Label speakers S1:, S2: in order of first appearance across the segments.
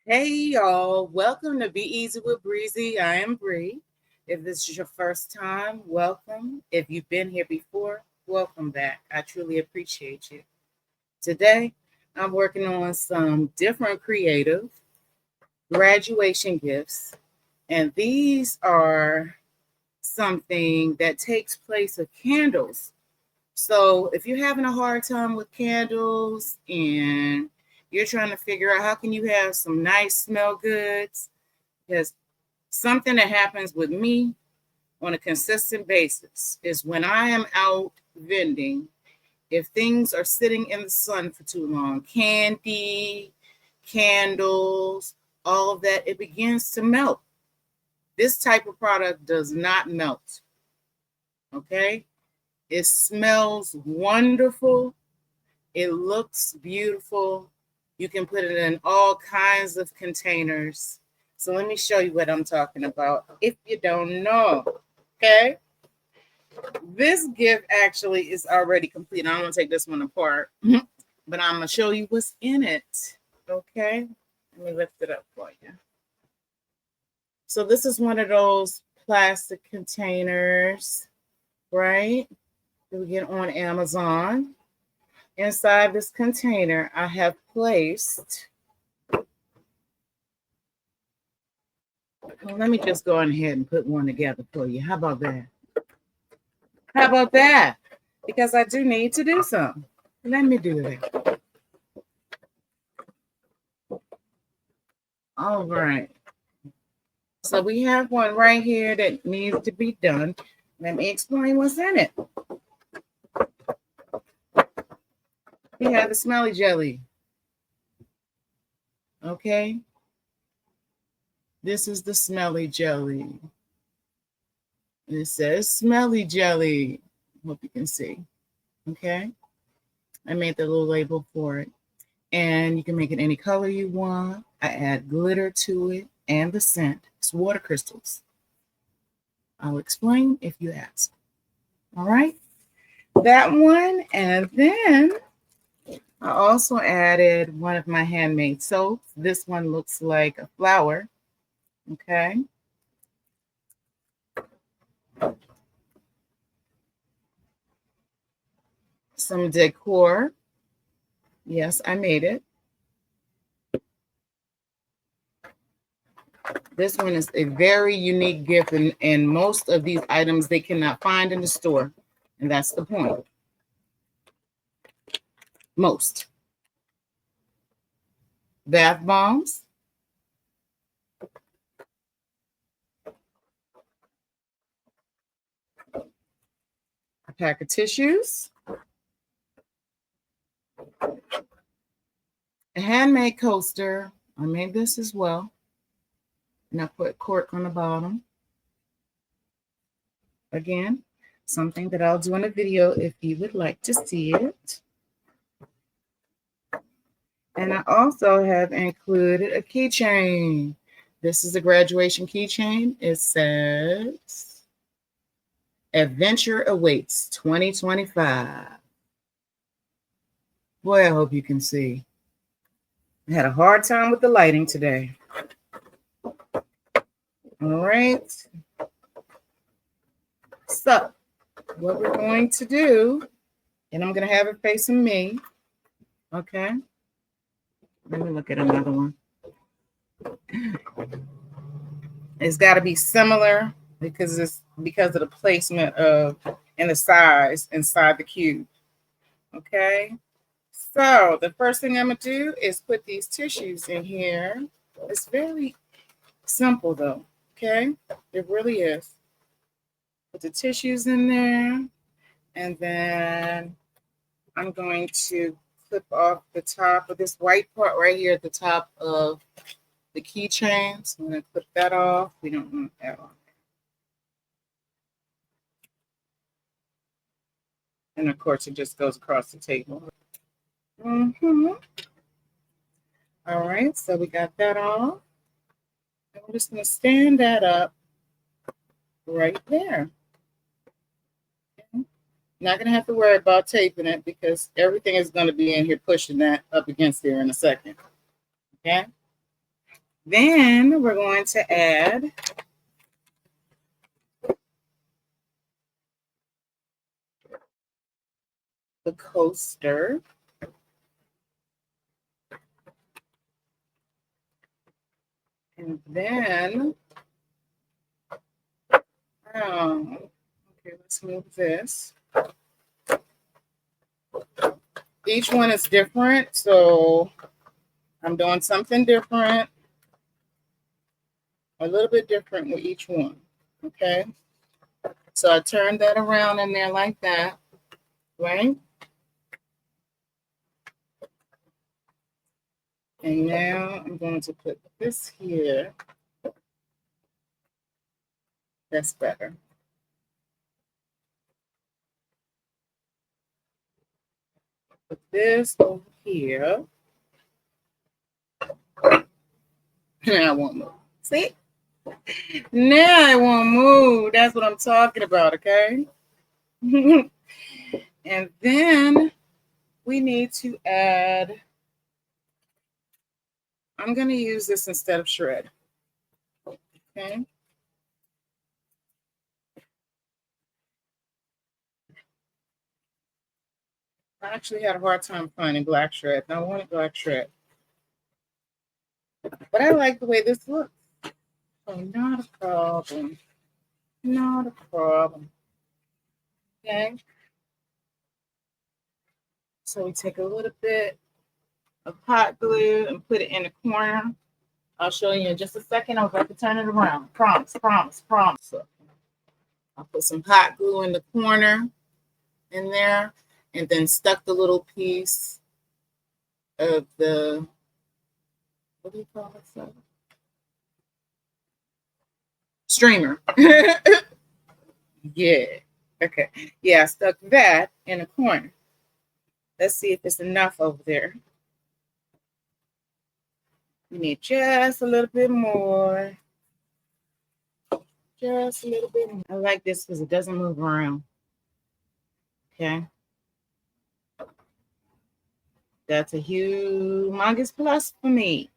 S1: Hey y'all, welcome to Be Easy with Breezy. I am Bree. If this is your first time, welcome. If you've been here before, welcome back. I truly appreciate you. Today, I'm working on some different creative graduation gifts, and these are something that takes place of candles. So if you're having a hard time with candles and you're trying to figure out how can you have some nice smell goods, because something that happens with me on a consistent basis is when I am out vending, if things are sitting in the sun for too long, candy, candles, all of that, it begins to melt. This type of product does not melt. Okay? It smells wonderful. It looks beautiful. You can put it in all kinds of containers. So let me show you what I'm talking about if you don't know. Okay. This gift actually is already complete. I don't want to take this one apart, but I'm going to show you what's in it. Okay. Let me lift it up for you. So this is one of those plastic containers, right? That we get on Amazon. Inside this container, I have placed, well, let me just go on ahead and put one together for you. How about that? How about that? Because I do need to do something. Let me do that. All right. So we have one right here that needs to be done. Let me explain what's in it. We have the Smelly Jelly. Okay. This is the Smelly Jelly. It says Smelly Jelly. Hope you can see. Okay. I made the little label for it. And you can make it any color you want. I add glitter to it and the scent. It's water crystals. I'll explain if you ask. All right. That one. And then I also added one of my handmade soaps. This one looks like a flower. Okay. Some decor. Yes, I made it. This one is a very unique gift, and most of these items they cannot find in the store. And that's the point. Most. Bath bombs. A pack of tissues. A handmade coaster. I made this as well. And I put cork on the bottom. Again, something that I'll do in a video if you would like to see it. And I also have included a keychain. This is a graduation keychain. It says, Adventure Awaits 2025. Boy, I hope you can see. I had a hard time with the lighting today. All right. So, what we're going to do, and I'm going to have it facing me. Okay. Let me look at another one. It's got to be similar because of the placement of and the size inside the cube. Okay. So the first thing I'm gonna do is put these tissues in here. It's very simple though. Okay. It really is. Put the tissues in there, and then I'm going to clip off the top of this white part right here at the top of the keychain. So I'm going to clip that off. We don't want that on. And of course, it just goes across the table. All right, so we got that off. And we're just going to stand that up right there. Okay. Not going to have to worry about taping it because everything is going to be in here pushing that up against there in a second. Okay. Then we're going to add the coaster. And then, okay, let's move this. Each one is different, so I'm doing something different, a little bit different with each one, okay? So I turned that around in there like that, right? And now I'm going to put this here. That's better. Put this over here. Now I won't move. See? Now I won't move. That's what I'm talking about, okay? And then we need to add, I'm going to use this instead of shred. Okay. I actually had a hard time finding black shred. I wanted black shred. But I like the way this looks. So not a problem. Not a problem. Okay. So we take a little bit of hot glue and put it in the corner. I'll show you in just a second. I'm about to turn it around. Promise, promise, promise. So I'll put some hot glue in the corner in there and then stuck the little piece of the, what do you call it? So? Streamer. Yeah. Okay. Yeah, I stuck that in a corner. Let's see if it's enough over there. We need just a little bit more. Just a little bit more. I like this because it doesn't move around. Okay. That's a humongous plus for me.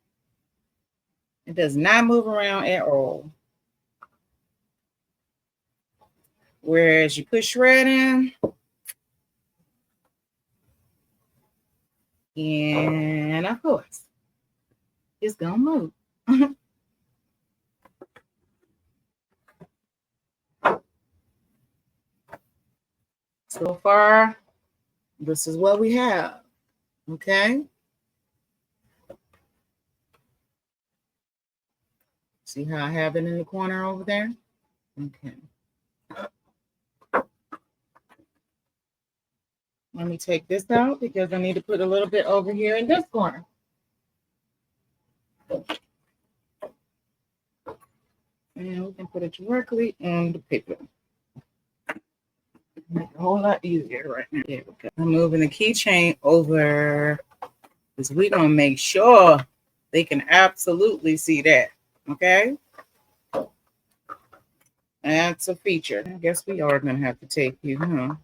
S1: It does not move around at all. Whereas you put shred in, and of course, it's gonna move. So far, this is what we have. Okay. See how I have it in the corner over there? Okay. Let me take this out because I need to put a little bit over here in this corner. And we can put it directly on the paper. Make it a whole lot easier right now. There we go. I'm moving the keychain over because we're going to make sure they can absolutely see that. Okay? That's a feature. I guess we are going to have to take you, huh?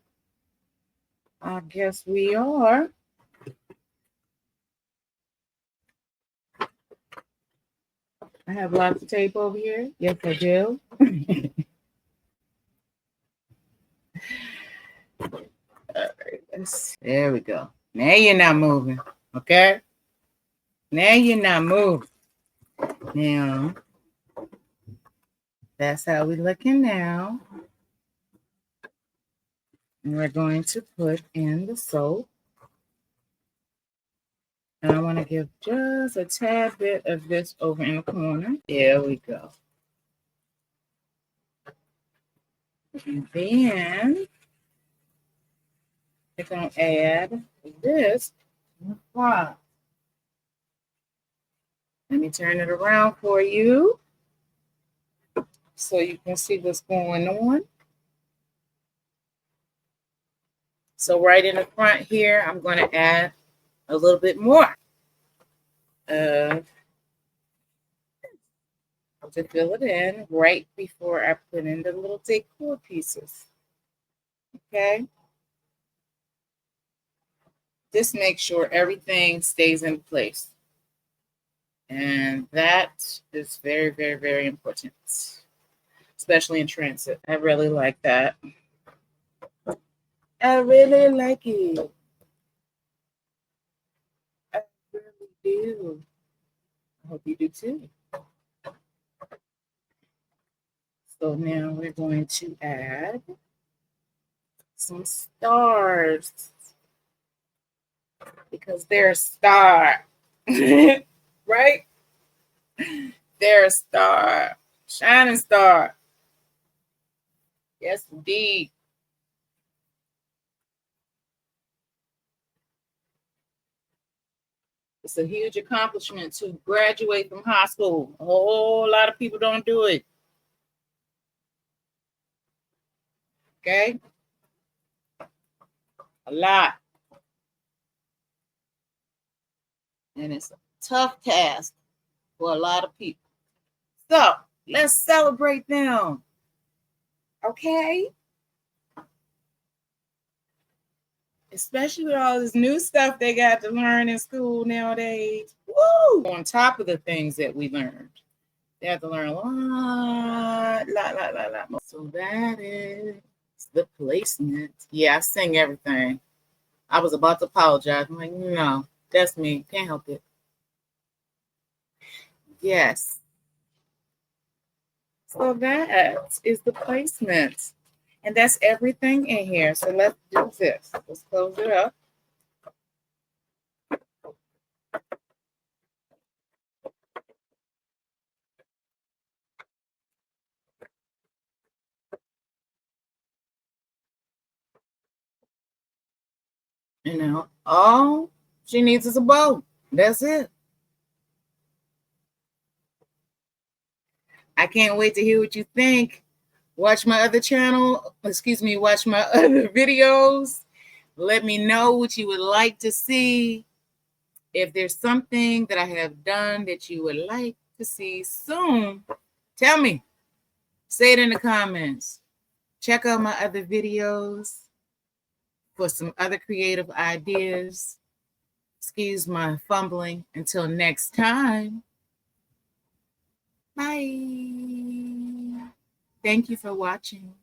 S1: I guess we are. I have lots of tape over here. Yes, I do. All right, there we go. Now you're not moving, okay? Now you're not moving. Now, that's how we're looking now. And we're going to put in the soap. And I want to give just a tad bit of this over in the corner. There we go. And then we're going to add this. Wow. Let me turn it around for you so you can see what's going on. So right in the front here, I'm going to add a little bit more to fill it in right before I put in the little decor pieces. Okay. Just make sure everything stays in place. And that is very, very, very important, especially in transit. I really like that. I really like it. I really do. I hope you do too. So now we're going to add some stars because they're a star, right? They're a star, shining star. Yes, indeed. It's a huge accomplishment to graduate from high school. A whole lot of people don't do it. Okay? A lot. And it's a tough task for a lot of people. So let's celebrate them. Okay? Especially with all this new stuff they got to learn in school nowadays. Woo! On top of the things that we learned. They have to learn a lot more. So that is the placement. Yeah, I sing everything. I was about to apologize. I'm like, no, that's me. Can't help it. Yes. So that is the placement. And that's everything in here. So let's do this. Let's close it up. You know, all she needs is a bow. That's it. I can't wait to hear what you think. Watch my other channel, watch my other videos. Let me know what you would like to see. If there's something that I have done that you would like to see soon, tell me. Say it in the comments. Check out my other videos for some other creative ideas. Excuse my fumbling. Until next time, bye. Thank you for watching.